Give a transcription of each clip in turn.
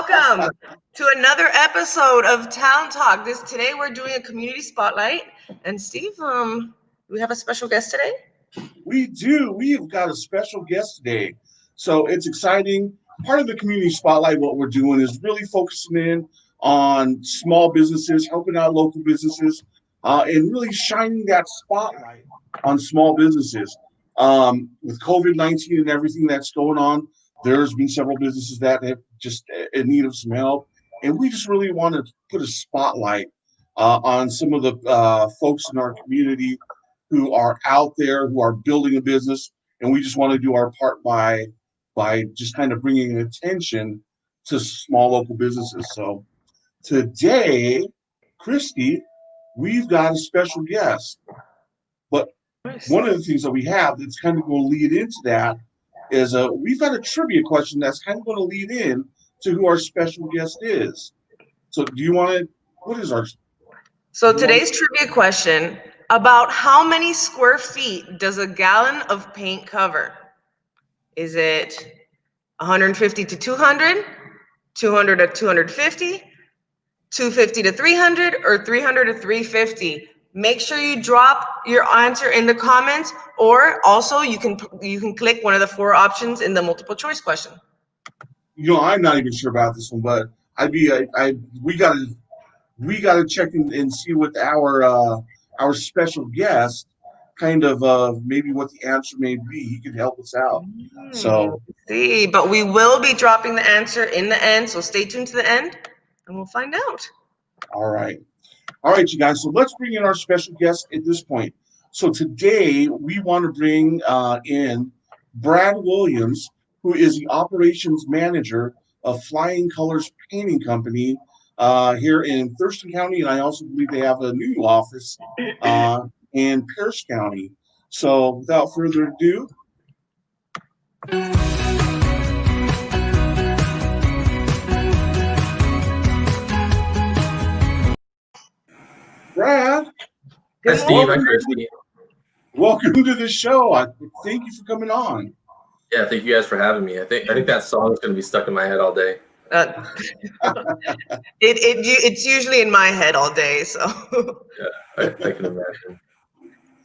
Welcome to another episode of Town Talk. Today we're doing a community spotlight. And Steve, we have a special guest today? We do. We've got a special guest today. So it's exciting. Part of the community spotlight, what we're doing is really focusing in on small businesses, helping out local businesses, and really shining that spotlight on small businesses. With COVID-19 and everything that's going on, there's been several businesses that have just in need of some help. And we just really want to put a spotlight on some of the folks in our community who are out there, who are building a business. And we just want to do our part by just kind of bringing attention to small local businesses. So today, Christy, we've got a special guest. But one of the things that we have that's kind of going to lead into that is we've got a trivia question that's kind of going to lead in to who our special guest is. So do you want to, what is our? So today's trivia question, about how many square feet does a gallon of paint cover? Is it 150 to 200, 200 to 250, 250 to 300, or 300 to 350? Make sure you drop your answer in the comments, or also you can click one of the 4 options in the multiple choice question. You know, I'm not even sure about this one, but we gotta check and see what our special guest kind of maybe what the answer may be. He could help us out. So see, but we will be dropping the answer in the end, so stay tuned to the end and we'll find out. All right, you guys. So let's bring in our special guest at this point. So today we want to bring in Brad Williams, who is the operations manager of Flying Colors Painting Company here in Thurston County, and I also believe they have a new office in Pierce County. So without further ado, Brad. Hi, Steve. Hi, Christy. Welcome to the show. Thank you for coming on. Yeah, thank you guys for having me. I think that song is going to be stuck in my head all day. It's usually in my head all day, so. Yeah, I can imagine.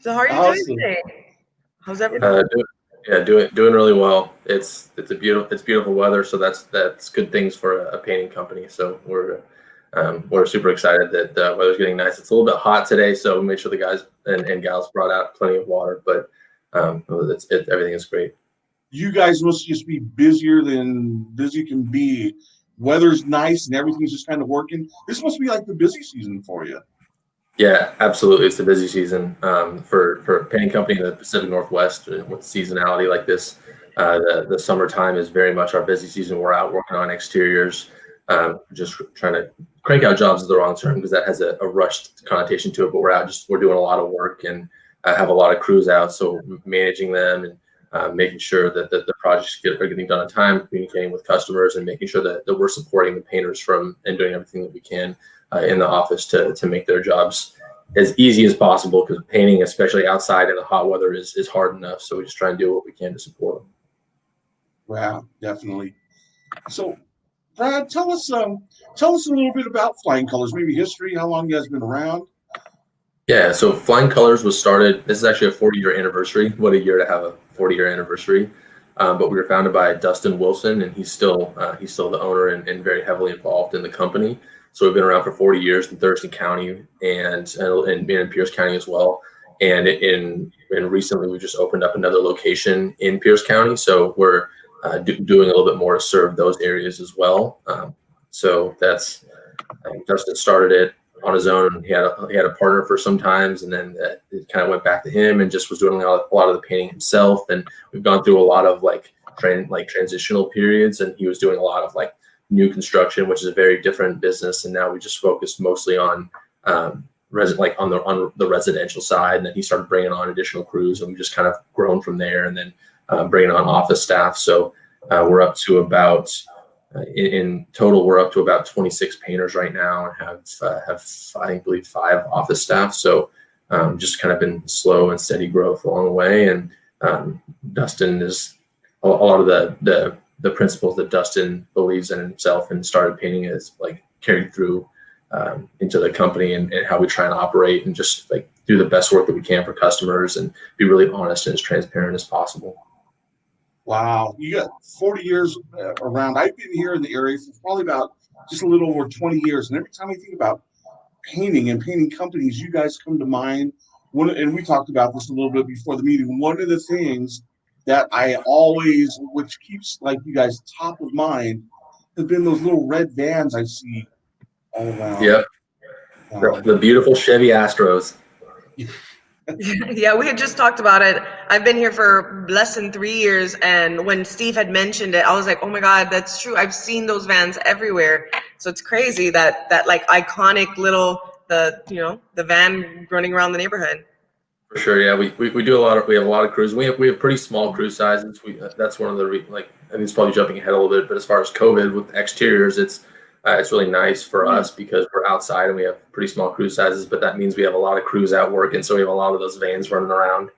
So how are you doing today? How's everything? Doing really well. It's beautiful weather, so that's good things for a painting company. So we're super excited that the weather's getting nice. It's a little bit hot today, so we made sure the guys and gals brought out plenty of water. But everything is great. You guys must just be busier than busy can be. Weather's nice and everything's just kind of working. This must be like the busy season for you. Yeah, absolutely. It's the busy season for a painting company in the Pacific Northwest with seasonality like this. The summertime is very much our busy season. We're out working on exteriors, just trying to crank out jobs is the wrong term because that has a rushed connotation to it. But we're doing a lot of work and have a lot of crews out, so managing them and making sure that the projects are getting done on time, communicating with customers, and making sure that we're supporting the painters and doing everything that we can in the office to make their jobs as easy as possible, because painting, especially outside in the hot weather, is hard enough. So we just try and do what we can to support them. Wow, definitely. So, Brad, tell us a little bit about Flying Colors, maybe history, how long you guys been around. Yeah, so Flying Colors was started. This is actually a 40-year anniversary. What a year to have a 40-year anniversary! But we were founded by Dustin Wilson, and he's still the owner and very heavily involved in the company. So we've been around for 40 years in Thurston County and in Pierce County as well. And recently we just opened up another location in Pierce County. So we're doing a little bit more to serve those areas as well. So that's Dustin started it on his own. He had a partner for some times, and then it kind of went back to him and just was doing a lot of the painting himself. And we've gone through a lot of transitional periods, and he was doing a lot of new construction, which is a very different business. And now we just focus mostly on on the residential side. And then he started bringing on additional crews, and we just kind of grown from there. And then bringing on office staff. So we're up to about in total, we're up to about 26 painters right now, and have I believe 5 office staff. So just kind of been slow and steady growth along the way. And Dustin is a lot of the the principles that Dustin believes in himself and started painting is like carried through into the company and how we try and operate and just like do the best work that we can for customers and be really honest and as transparent as possible. Wow, you got 40 years around. I've been here in the area for probably about just a little over 20 years, and every time I think about painting and painting companies, you guys come to mind. And we talked about this a little bit before the meeting. One of the things that I always, which keeps like you guys top of mind, has been those little red vans I see all around. Yep, the beautiful Chevy Astros. Yeah, we had just talked about it. I've been here for less than 3 years, and when Steve had mentioned it, I was like, oh my God, that's true. I've seen those vans everywhere. So it's crazy that like iconic little, the van running around the neighborhood. For sure, yeah, we do a lot of, we have a lot of crews. We have pretty small crew sizes. That's one of the like, I mean, it's probably jumping ahead a little bit, but as far as COVID with exteriors, it's really nice for us because we're outside and we have pretty small crew sizes, but that means we have a lot of crews out working, so we have a lot of those vans running around.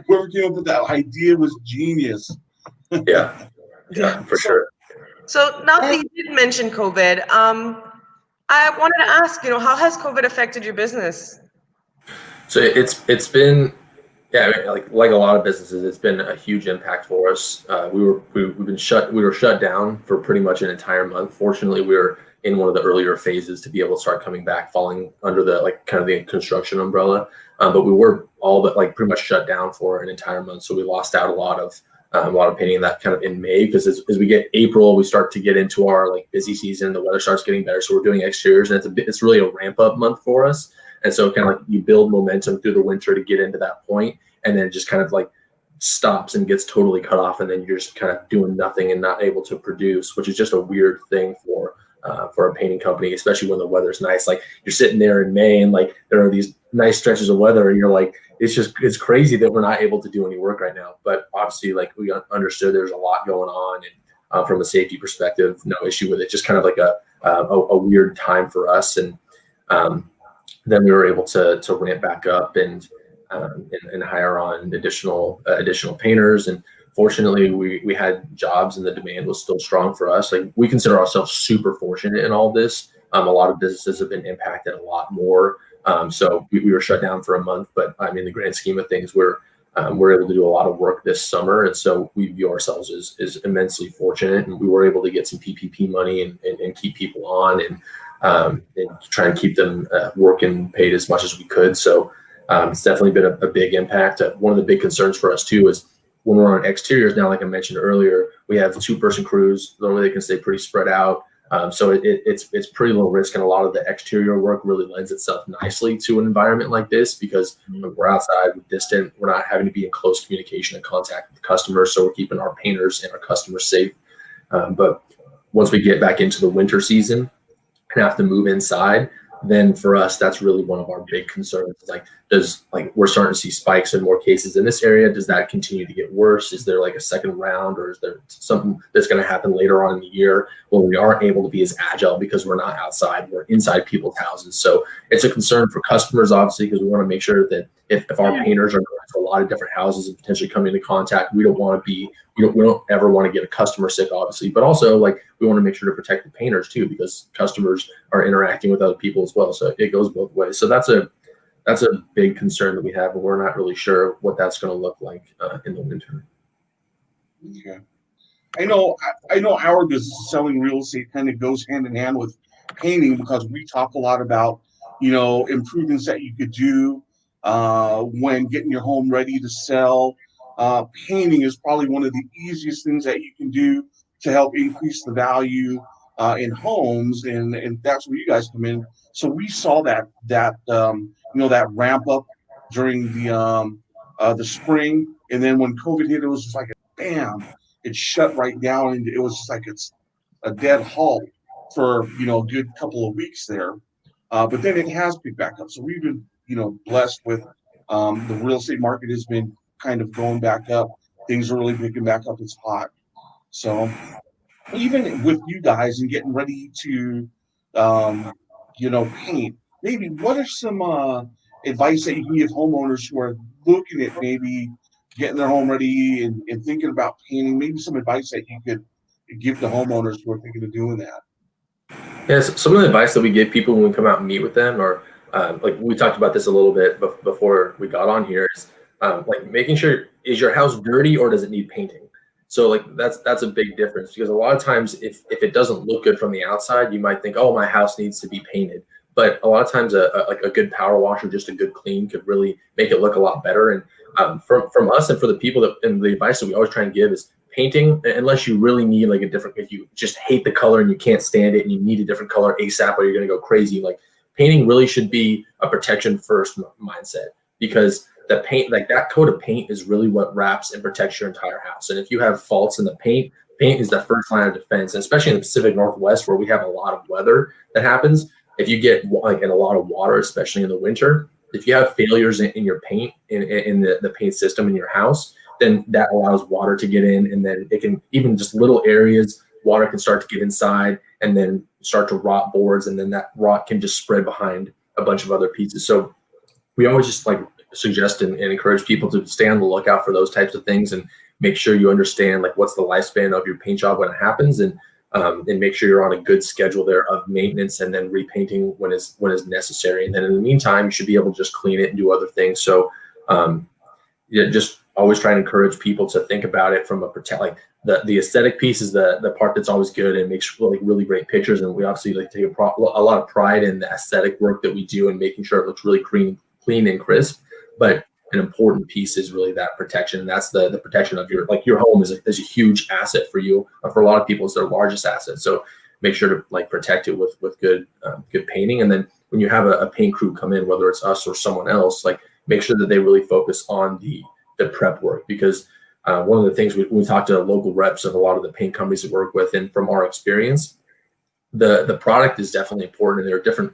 Whoever came up with that idea was genius. Yeah, for sure. So now that you did mention COVID, I wanted to ask, how has COVID affected your business? So it's been, yeah, like a lot of businesses, it's been a huge impact for us. We were shut down for pretty much an entire month. Fortunately, we were in one of the earlier phases to be able to start coming back, falling under the like kind of the construction umbrella. But we were all but like pretty much shut down for an entire month, so we lost out a lot of painting that kind of in May, because as we get April, we start to get into our like busy season. The weather starts getting better, so we're doing exteriors, and it's really a ramp up month for us. And so kind of like you build momentum through the winter to get into that point, and then it just kind of like stops and gets totally cut off, and then you're just kind of doing nothing and not able to produce, which is just a weird thing for a painting company, especially when the weather's nice. Like you're sitting there in May and like there are these nice stretches of weather and you're like, it's crazy that we're not able to do any work right now. But obviously, like we understood there's a lot going on, and from a safety perspective, no issue with it. Just kind of like a weird time for us. And then we were able to ramp back up and hire on additional painters. And fortunately, we had jobs and the demand was still strong for us. Like we consider ourselves super fortunate in all this. A lot of businesses have been impacted a lot more. So we were shut down for a month, but I mean, in the grand scheme of things, we're able to do a lot of work this summer. And so we view ourselves as immensely fortunate, and we were able to get some PPP money and keep people on and try and keep them working, paid as much as we could. So it's definitely been a big impact. One of the big concerns for us too is when we're on exteriors now, like I mentioned earlier, we have 2-person crews. Normally they can stay pretty spread out. So it's pretty low risk, and a lot of the exterior work really lends itself nicely to an environment like this because we're outside, we're distant, we're not having to be in close communication and contact with customers. So we're keeping our painters and our customers safe. But once we get back into the winter season and have to move inside, then for us, that's really one of our big concerns. We're starting to see spikes in more cases in this area. Does that continue to get worse? Is there like a second round, or is there something that's going to happen later on in the year when we aren't able to be as agile because we're not outside, we're inside people's houses? So it's a concern for customers, obviously, because we want to make sure that if our painters are going to a lot of different houses and potentially come into contact, we don't ever want to get a customer sick, obviously, but also like we want to make sure to protect the painters too, because customers are interacting with other people as well. So it goes both ways. So that's a big concern that we have, and we're not really sure what that's going to look like in the winter. Okay. I know our business, selling real estate, kind of goes hand in hand with painting, because we talk a lot about, improvements that you could do when getting your home ready to sell. Painting is probably one of the easiest things that you can do to help increase the value in homes, and that's where you guys come in. So we saw that ramp up during the spring, and then when COVID hit, it was just like a bam, it shut right down, and it was just like it's a dead halt for a good couple of weeks there. But then it has picked back up. So we've been blessed with the real estate market has been kind of going back up. Things are really picking back up. It's hot. So even with you guys and getting ready to paint, maybe what are some advice that you can give homeowners who are looking at maybe getting their home ready and thinking about painting, maybe some advice that you could give to homeowners who are thinking of doing that. Yes, some of the advice that we give people when we come out and meet with them, or like we talked about this a little bit before we got on here, is like making sure, is your house dirty or does it need painting? So like that's a big difference, because a lot of times if it doesn't look good from the outside, you might think, oh, my house needs to be painted. But a lot of times like a good power wash or just a good clean could really make it look a lot better. And from us and for the people that, and the advice that we always try and give is, painting, unless you really need like a different, if you just hate the color and you can't stand it and you need a different color ASAP or you're going to go crazy, like painting really should be a protection first mindset, because the paint, like that coat of paint is really what wraps and protects your entire house. And if you have faults in the paint is the first line of defense. And especially in the Pacific Northwest, where we have a lot of weather that happens, if you get like in a lot of water, especially in the winter, if you have failures in your paint, in the paint system in your house, then that allows water to get in, and then it can, even just little areas, water can start to get inside and then start to rot boards, and then that rot can just spread behind a bunch of other pieces. So we always just like suggest and encourage people to stay on the lookout for those types of things, and make sure you understand like what's the lifespan of your paint job when it happens, and make sure you're on a good schedule there of maintenance, and then repainting when is necessary. And then in the meantime, you should be able to just clean it and do other things. So yeah, just always try and encourage people to think about it from a like the aesthetic piece is the part that's always good and makes like really great pictures. And we obviously like take a lot of pride in the aesthetic work that we do and making sure it looks really clean and crisp. But an important piece is really that protection. And that's the protection of your home is a huge asset for you. For a lot of people, it's their largest asset. So make sure to like protect it with good painting. And then when you have a paint crew come in, whether it's us or someone else, like make sure that they really focus on the prep work, because one of the things we talked to local reps of a lot of the paint companies that work with, and from our experience, the product is definitely important, and there are different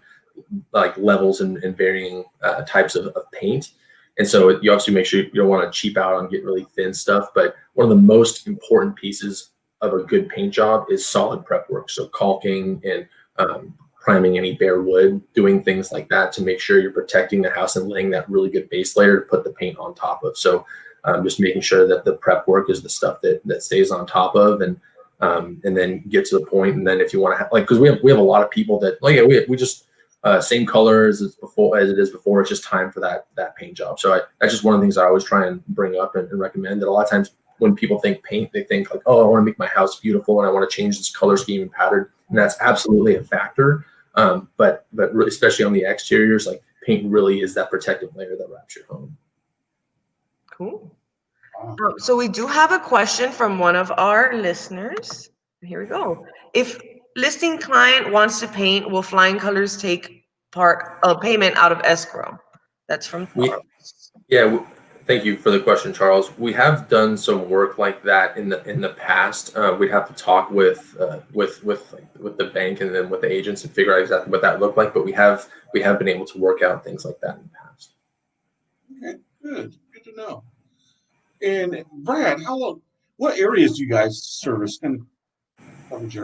like levels and varying types of paint. And so you obviously make sure you don't want to cheap out on get really thin stuff. But one of the most important pieces of a good paint job is solid prep work. So caulking and priming any bare wood, doing things like that to make sure you're protecting the house and laying that really good base layer to put the paint on top of. So just making sure that the prep work is the stuff that stays on top of, and then get to the point. And then if you want to have, like, because we have a lot of people that like we just same colors as it is before. It's just time for that paint job. So that's just one of the things I always try and bring up and recommend, that a lot of times when people think paint, they think like, oh, I want to make my house beautiful and I want to change this color scheme and pattern. And that's absolutely a factor. But really, especially on the exteriors, like paint really is that protective layer that wraps your home. Cool. So we do have a question from one of our listeners. Here we go. If listing client wants to paint, will Flying Colors take part of payment out of escrow? That's from Charles. Thank you for the question, Charles. We have done some work like that in the past. We'd have to talk with the bank and then with the agents and figure out exactly what that looked like. But we have been able to work out things like that in the past. Okay, good to know. And Brad, what areas do you guys service?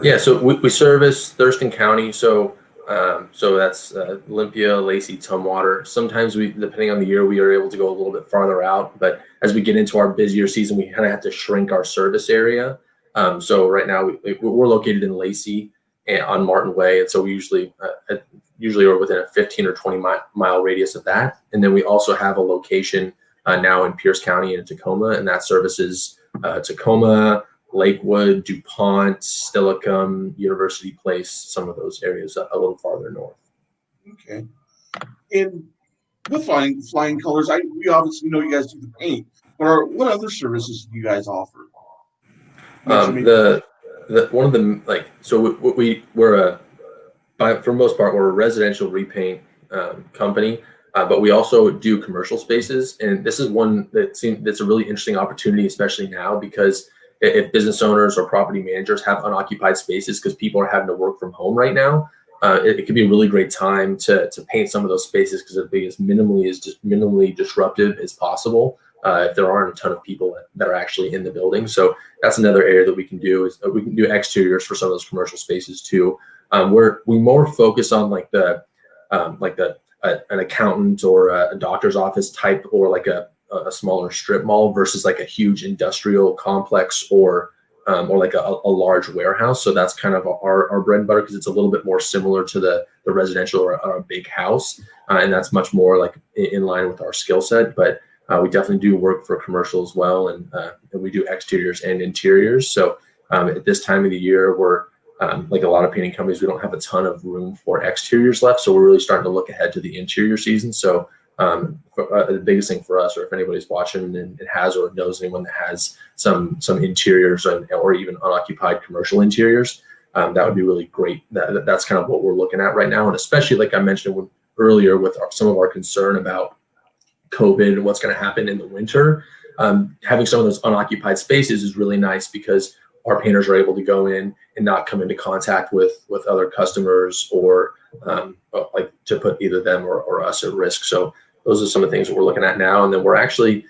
Yeah, so we service Thurston County. So that's Olympia, Lacey, Tumwater. Sometimes depending on the year, we are able to go a little bit farther out. But as we get into our busier season, we kind of have to shrink our service area. So right now we're located in Lacey and on Martin Way, and so we usually are within a 15 or 20 mile radius of that. And then we also have a location now in Pierce County in Tacoma, and that services Tacoma, Lakewood, DuPont, Steilacoom, University Place, some of those areas a little farther north. Okay. And with Flying Colors, we obviously know you guys do the paint, but what other services do you guys offer? One of them, like, so we're for the most part, we're a residential repaint company. But we also do commercial spaces, and this is one that's a really interesting opportunity, especially now, because if business owners or property managers have unoccupied spaces because people are having to work from home right now, it could be a really great time to paint some of those spaces, because it'll be as minimally disruptive as possible if there aren't a ton of people that are actually in the building. So that's another area that we can do, is we can do exteriors for some of those commercial spaces too. We more focus on an accountant or a doctor's office type, or like a a smaller strip mall versus like a huge industrial complex or like a large warehouse. So that's kind of our bread and butter, because it's a little bit more similar to the residential or a big house, and that's much more like in line with our skill set. But we definitely do work for commercial as well, and we do exteriors and interiors. So at this time of the year, we're like a lot of painting companies, we don't have a ton of room for exteriors left. So we're really starting to look ahead to the interior season. So the biggest thing for us, or if anybody's watching and has or knows anyone that has some interiors or even unoccupied commercial interiors, that would be really great. That's kind of what we're looking at right now. And especially like I mentioned earlier with some of our concern about COVID and what's going to happen in the winter, having some of those unoccupied spaces is really nice, because our painters are able to go in and not come into contact with other customers or like to put either them or us at risk. So those are some of the things that we're looking at now. And then we're actually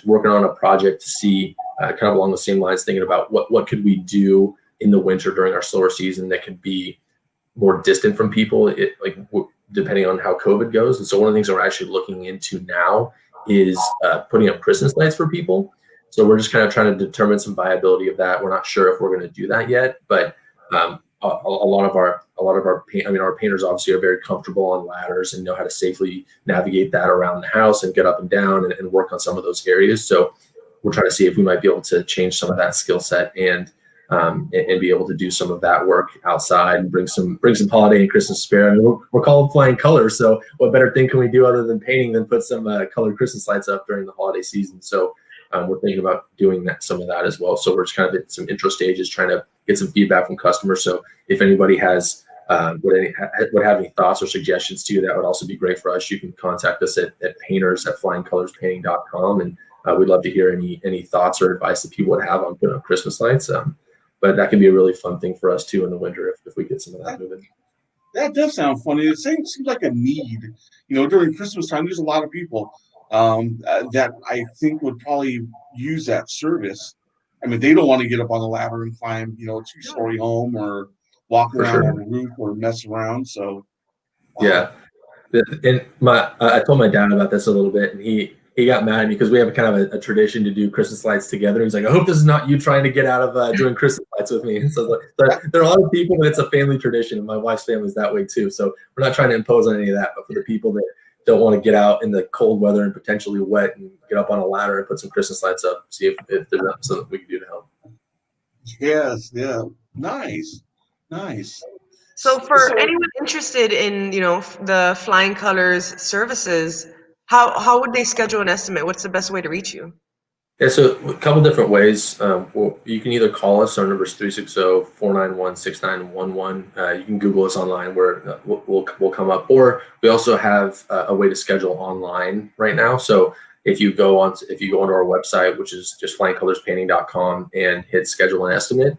working on a project to see kind of along the same lines, thinking about what could we do in the winter during our slower season that could be more distant from people, depending on how COVID goes. And so one of the things that we're actually looking into now is putting up Christmas lights for people. So we're just kind of trying to determine some viability of that. We're not sure if we're going to do that yet, but a lot of our painters obviously are very comfortable on ladders and know how to safely navigate that around the house and get up and down and work on some of those areas. So we're trying to see if we might be able to change some of that skill set and be able to do some of that work outside and bring some holiday and Christmas spirit. I mean, we're called Flying Colors, so what better thing can we do other than painting than put some colored Christmas lights up during the holiday season? So we're thinking about doing some of that as well. So we're just kind of at some intro stages, trying to get some feedback from customers. So if anybody has would have any thoughts or suggestions too, that would also be great for us. You can contact us at painters@flyingcolorspainting.com, and we'd love to hear any thoughts or advice that people would have on putting up Christmas lights. But that can be a really fun thing for us too in the winter if we get some of that moving. That does sound funny. It seems like a need. During Christmas time, there's a lot of people that I think would probably use that service. I mean, they don't want to get up on the ladder and climb, a 2-story home or walk around on the roof or mess around. So, wow. Yeah. And I told my dad about this a little bit, and he got mad at me because we have kind of a tradition to do Christmas lights together. He's like, I hope this is not you trying to get out of doing Christmas lights with me. And so there are a lot of people, but it's a family tradition, and my wife's family is that way too. So we're not trying to impose on any of that, but for the people that don't want to get out in the cold weather and potentially wet and get up on a ladder and put some Christmas lights up, see if there's something we can do to help. Yes, yeah, nice. So for anyone interested in, the Flying Colors services, how would they schedule an estimate? What's the best way to reach you? Yeah, so a couple different ways. You can either call us. Our number is 360-491-6911. You can Google us online where we'll come up. Or we also have a way to schedule online right now. So if you go onto our website, which is just flyingcolorspainting.com, and hit schedule an estimate,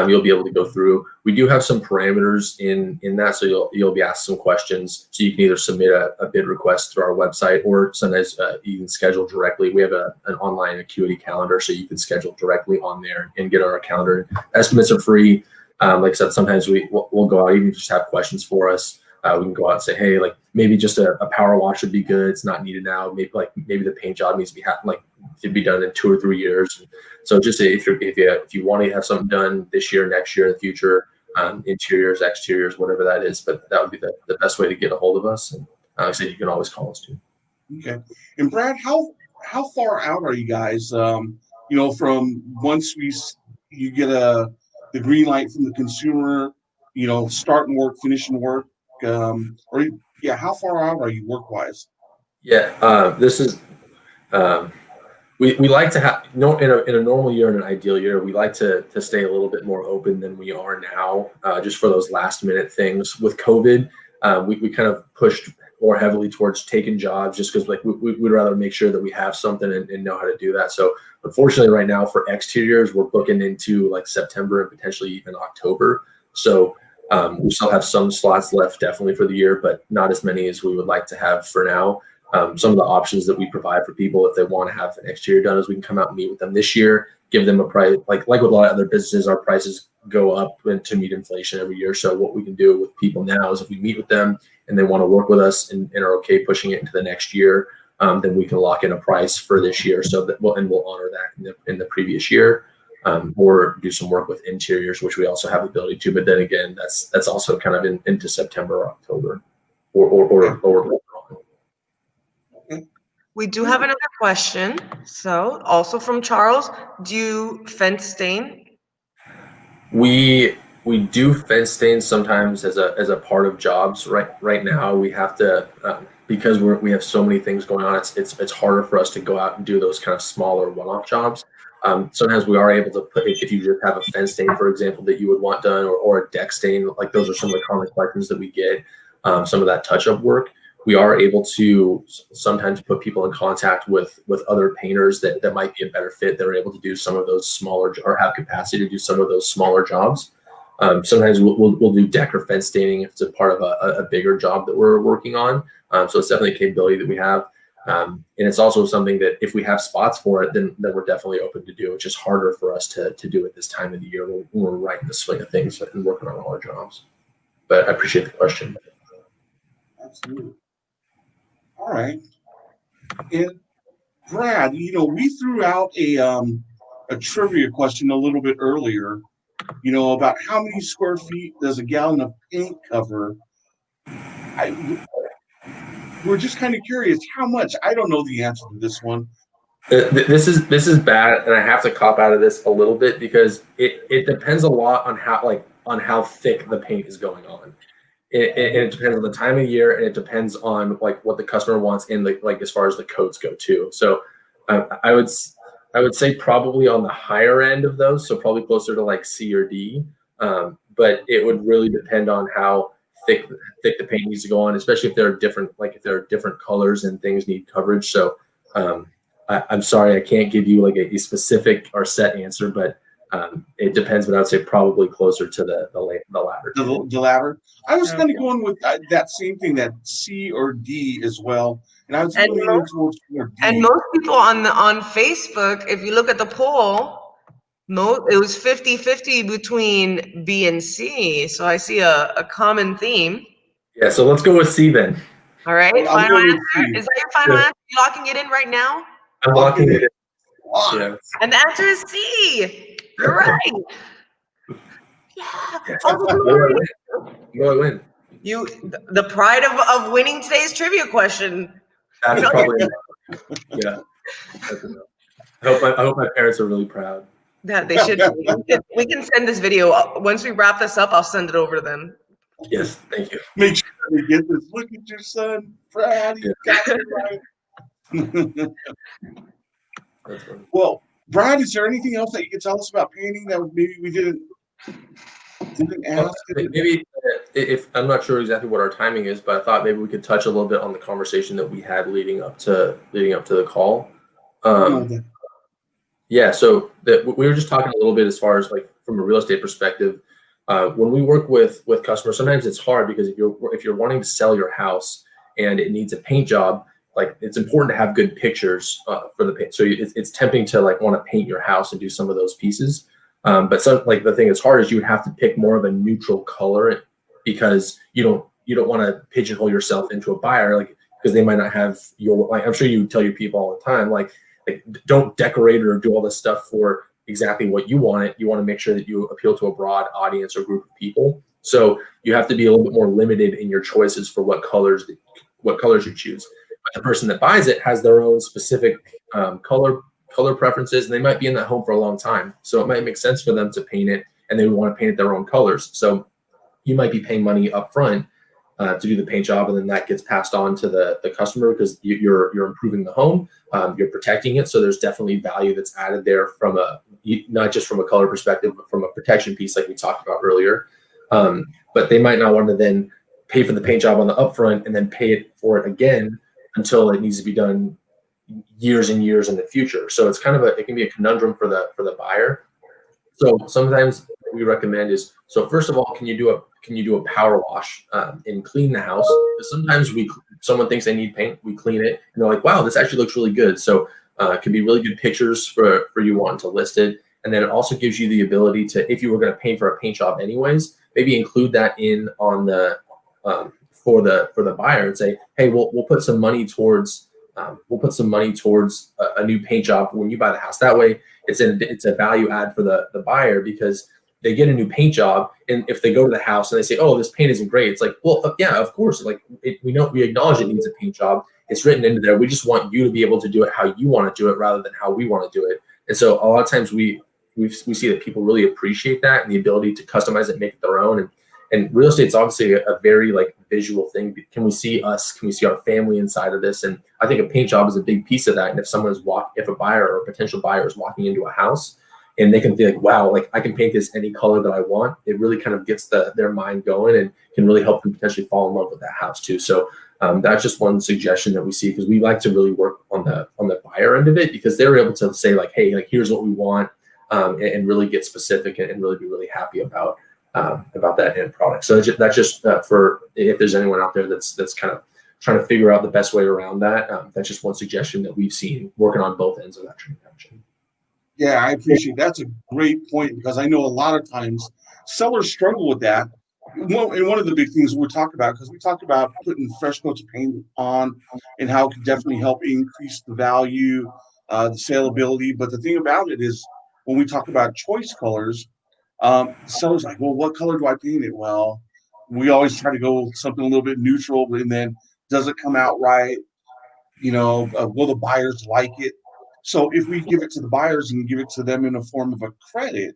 you'll be able to go through. We do have some parameters in that, so you'll be asked some questions. So you can either submit a bid request through our website, or sometimes you can schedule directly. We have an online Acuity calendar, so you can schedule directly on there and get on our calendar. Estimates are free. Like I said, sometimes we'll go out, even just have questions for us. We can go out and say, hey, like maybe just a power wash would be good. It's not needed now. Maybe the paint job needs to be done in 2 or 3 years. So just if you want to have something done this year, next year, in the future, interiors, exteriors, whatever that is, but that would be the best way to get a hold of us. And like I said, you can always call us too. Okay. And Brad, how far out are you guys? From once you get the green light from the consumer, starting work, finishing work, how far out are you work wise? Yeah, this is. We like to have in a normal year, in an ideal year, we like to stay a little bit more open than we are now, just for those last minute things. With COVID, we kind of pushed more heavily towards taking jobs, just because we'd rather make sure that we have something and know how to do that. So unfortunately, right now for exteriors, we're booking into September and potentially even October. So we still have some slots left, definitely for the year, but not as many as we would like to have for now. Some of the options that we provide for people, if they want to have an exterior done, is we can come out and meet with them this year, give them a price. Like with a lot of other businesses, our prices go up to meet inflation every year. So what we can do with people now is, if we meet with them and they want to work with us and are okay pushing it into the next year, then we can lock in a price for this year. So that we'll honor that in the previous year, or do some work with interiors, which we also have the ability to. But then again, that's also kind of into September or October, or We do have another question. So also from Charles, do you fence stain? We do fence stains sometimes as a part of jobs. Right now we have to, because we have so many things going on. It's harder for us to go out and do those kind of smaller one-off jobs. Sometimes we are able to put, if you just have a fence stain, for example, that you would want done, or a deck stain, like those are some of the common questions that we get. Some of that touch-up work, we are able to sometimes put people in contact with other painters that might be a better fit. They're able to do some of those smaller, or have capacity to do some of those smaller jobs. Sometimes we'll do deck or fence staining if it's a part of a bigger job that we're working on. So it's definitely a capability that we have. And it's also something that if we have spots for it, then we're definitely open to do. It's just harder for us to do at this time of the year when we're right in the swing of things and working on all our jobs. But I appreciate the question. Absolutely. All right. And Brad, we threw out a trivia question a little bit earlier, about how many square feet does a gallon of paint cover? We're just kind of curious how much. I don't know the answer to this one. This is bad, and I have to cop out of this a little bit because it depends a lot on how thick the paint is going on. It depends on the time of year, and it depends on like what the customer wants in like as far as the coats go too. So I would say probably on the higher end of those, so probably closer to like C or D. But it would really depend on how thick the paint needs to go on, especially if there are different colors and things need coverage. So I'm sorry, I can't give you like a specific or set answer, but it depends. But I would say probably closer to the latter. The latter. I was kind of going with that same thing, that C or D as well, and I was really leaning towards D. And most people on Facebook, if you look at the poll, it was 50-50 between B and C. So I see a common theme. Yeah, so let's go with C then. All right, final answer. Is that your final answer? You locking it in right now? I'm locking it in. Yeah. And the answer is C. You're right. Yeah. Will I win? You, the pride of winning today's trivia question. That's probably yeah. I hope my parents are really proud. That they should. We can send this video once we wrap this up. I'll send it over to them. Yes, thank you. Make sure they get this. Look at your son, Brad. He got it right. Well, Brad, is there anything else that you can tell us about painting that maybe we didn't ask? Maybe if I'm not sure exactly what our timing is, but I thought maybe we could touch a little bit on the conversation that we had leading up to the call. Yeah, so we were just talking a little bit as far as like from a real estate perspective. When we work with customers, sometimes it's hard because if you're wanting to sell your house and it needs a paint job, like it's important to have good pictures for the paint. So it's tempting to like want to paint your house and do some of those pieces. But the thing that's hard is you would have to pick more of a neutral color because you don't want to pigeonhole yourself into a buyer, like because they might not have your, like I'm sure you tell your people all the time, like don't decorate or do all this stuff for exactly what you want it. You want to make sure that you appeal to a broad audience or group of people. So you have to be a little bit more limited in your choices for what colors you choose. But the person that buys it has their own specific color preferences, and they might be in that home for a long time. So it might make sense for them to paint it, and they want to paint it their own colors. So you might be paying money up front to do the paint job, and then that gets passed on to the customer because you're improving the home, you're protecting it. So there's definitely value that's added there from not just from a color perspective, but from a protection piece like we talked about earlier. But they might not want to then pay for the paint job on the upfront and then pay for it again until it needs to be done years and years in the future. So it's kind of it can be a conundrum for the buyer. So sometimes what we recommend is, so first of all, can you do a power wash and clean the house? Because sometimes someone thinks they need paint, we clean it, and they're like, wow, this actually looks really good. So it can be really good pictures for you wanting to list it. And then it also gives you the ability to, if you were going to pay for a paint job anyways, maybe include that in on the for the buyer and say, hey, we'll put some money towards we'll put some money towards a new paint job when you buy the house. That way, it's a value add for the buyer, because they get a new paint job, and if they go to the house and they say, "Oh, this paint isn't great," it's like, well, yeah, of course. Like we acknowledge it needs a paint job. It's written into there. We just want you to be able to do it how you want to do it, rather than how we want to do it. And so a lot of times we see that people really appreciate that, and the ability to customize it, make it their own. And real estate's obviously a very like visual thing. Can we see us? Can we see our family inside of this? And I think a paint job is a big piece of that. And if a buyer or a potential buyer is walking into a house and they can think, wow, like I can paint this any color that I want, it really kind of gets their mind going and can really help them potentially fall in love with that house too. So that's just one suggestion that we see, because we like to really work on the buyer end of it, because they're able to say like, hey, like here's what we want, and really get specific and really be really happy about that end product. So that's just for if there's anyone out there that's kind of trying to figure out the best way around that. That's just one suggestion that we've seen working on both ends of that transaction. Yeah, I appreciate that's a great point, because I know a lot of times sellers struggle with that. Well, and one of the big things we talked about, because we talked about putting fresh coats of paint on and how it can definitely help increase the value, the saleability. But the thing about it is, when we talk about choice colors, sellers like, well, what color do I paint it? Well, we always try to go with something a little bit neutral, and then does it come out right? Will the buyers like it? So if we give it to the buyers and give it to them in a form of a credit,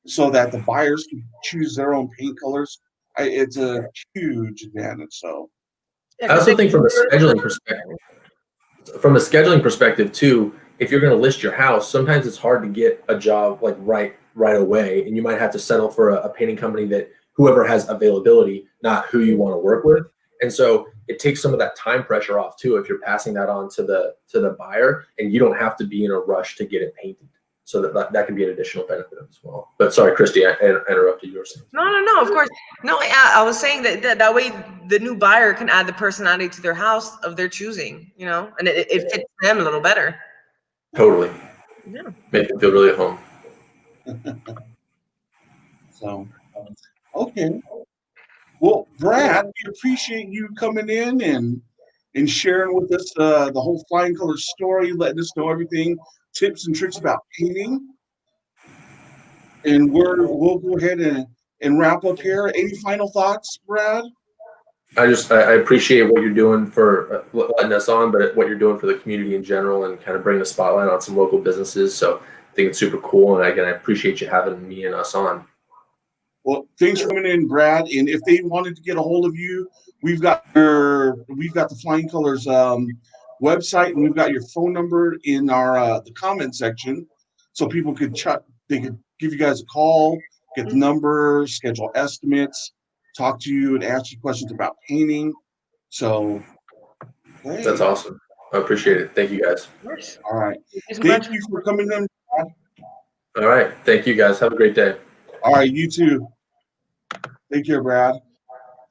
so that the buyers can choose their own paint colors, it's a huge advantage. So I also think from a scheduling perspective too, if you're going to list your house, sometimes it's hard to get a job like right away, and you might have to settle for a painting company that whoever has availability, not who you want to work with. And so it takes some of that time pressure off too, if you're passing that on to the buyer, and you don't have to be in a rush to get it painted. So that can be an additional benefit as well. But sorry, Christy, I interrupted you. No, of course. No, yeah, I was saying that way the new buyer can add the personality to their house of their choosing, and it fits them a little better. Totally. Yeah. Make them feel really at home. So, okay. Well, Brad, we appreciate you coming in and sharing with us the whole Flying Colors story, letting us know everything, tips and tricks about painting. And we'll go ahead and wrap up here. Any final thoughts, Brad? I appreciate what you're doing for letting us on, but what you're doing for the community in general, and kind of bringing the spotlight on some local businesses. So I think it's super cool. And again, I appreciate you having me and us on. Well, thanks for coming in, Brad. And if they wanted to get a hold of you, we've got the Flying Colors website, and we've got your phone number in our the comment section, so people could they could give you guys a call, get the number, schedule estimates, talk to you, and ask you questions about painting. So, hey. That's awesome. I appreciate it. Thank you, guys. All right. Thank you for coming in, Brad. All right. Thank you, guys. Have a great day. All right, you too. Take care, Brad.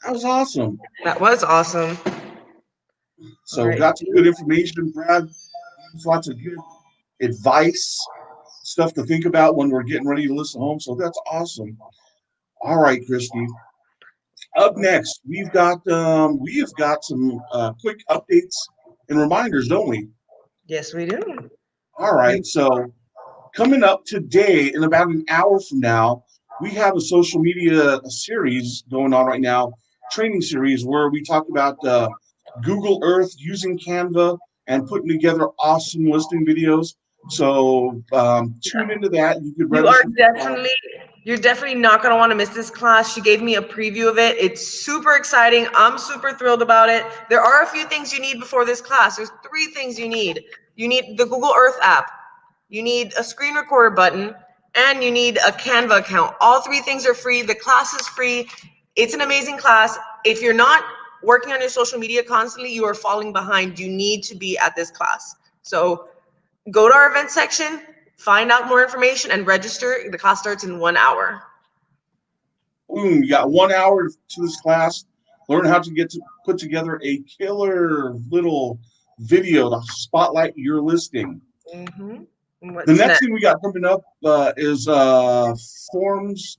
That was awesome. That was awesome. So got some good information, Brad. Lots of good advice, stuff to think about when we're getting ready to list a home. So that's awesome. All right, Christy. Up next, we have got some quick updates and reminders, don't we? Yes, we do. All right. So coming up today, in about an hour from now, we have a social media series going on right now, training series, where we talk about Google Earth, using Canva, and putting together awesome listing videos. So tune into that. You could register. You're definitely not going to want to miss this class. She gave me a preview of it. It's super exciting. I'm super thrilled about it. There are a few things you need before this class. There's 3 things you need. You need the Google Earth app. You need a screen recorder button, and you need a Canva account. All 3 things are free. The class is free. It's an amazing class. If you're not working on your social media constantly, you are falling behind. You need to be at this class. So go to our event section, find out more information, and register. The class starts in 1 hour. Boom, you got 1 hour to this class. Learn how to put together a killer little video to spotlight your listing. Mm-hmm. The next thing we got coming up is Forms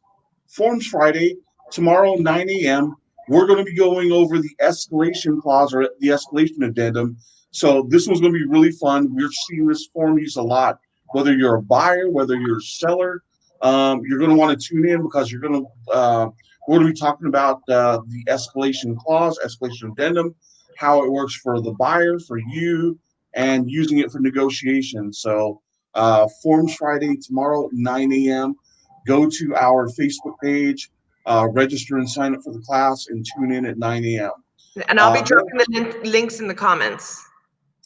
Friday, tomorrow, 9 a.m. We're going to be going over the escalation clause, or the escalation addendum. So this one's going to be really fun. We're seeing this form used a lot. Whether you're a buyer, whether you're a seller, you're going to want to tune in because we're going to be talking about the escalation clause, escalation addendum, how it works for the buyer, for you, and using it for negotiation. So Forms Friday tomorrow at 9 a.m. Go to our Facebook page, register and sign up for the class, and tune in at 9 a.m. And I'll be dropping the links in the comments.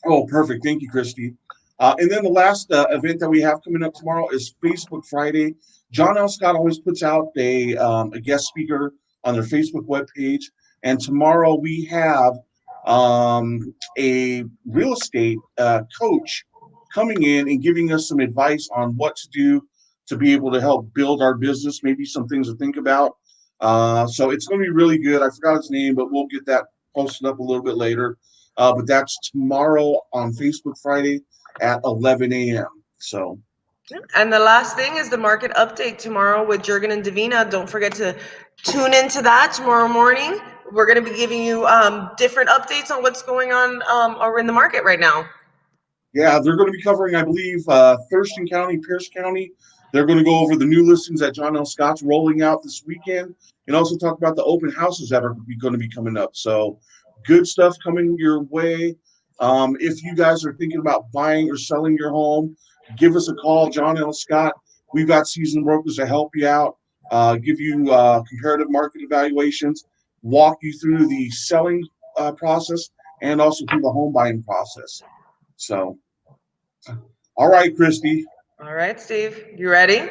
Oh, perfect. Thank you, Christy. And then the last event that we have coming up tomorrow is Facebook Friday. John L. Scott always puts out a guest speaker on their Facebook webpage. And tomorrow we have a real estate coach coming in and giving us some advice on what to do to be able to help build our business, maybe some things to think about. So it's going to be really good. I forgot his name, but we'll get that posted up a little bit later. But that's tomorrow on Facebook Friday at 11 a.m. So. And the last thing is the market update tomorrow with Jurgen and Davina. Don't forget to tune into that tomorrow morning. We're going to be giving you different updates on what's going on over in the market right now. Yeah, they're going to be covering, I believe, Thurston County, Pierce County. They're going to go over the new listings that John L. Scott's rolling out this weekend and also talk about the open houses that are going to be coming up. So good stuff coming your way. If you guys are thinking about buying or selling your home, give us a call, John L. Scott. We've got seasoned brokers to help you out, give you comparative market evaluations, walk you through the selling process and also through the home buying process. So, all right, Christy. All right, Steve, you ready?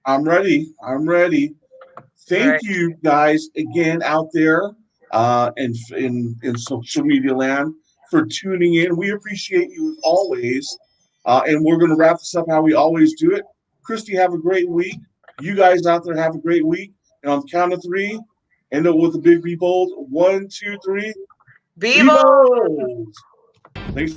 I'm ready. Thank you guys again out there in social media land for tuning in. We appreciate you as always. And we're going to wrap this up how we always do it. Christy, have a great week. You guys out there have a great week. And on the count of three, end up with the big be bold. 1, 2, 3. Be bold. Thanks.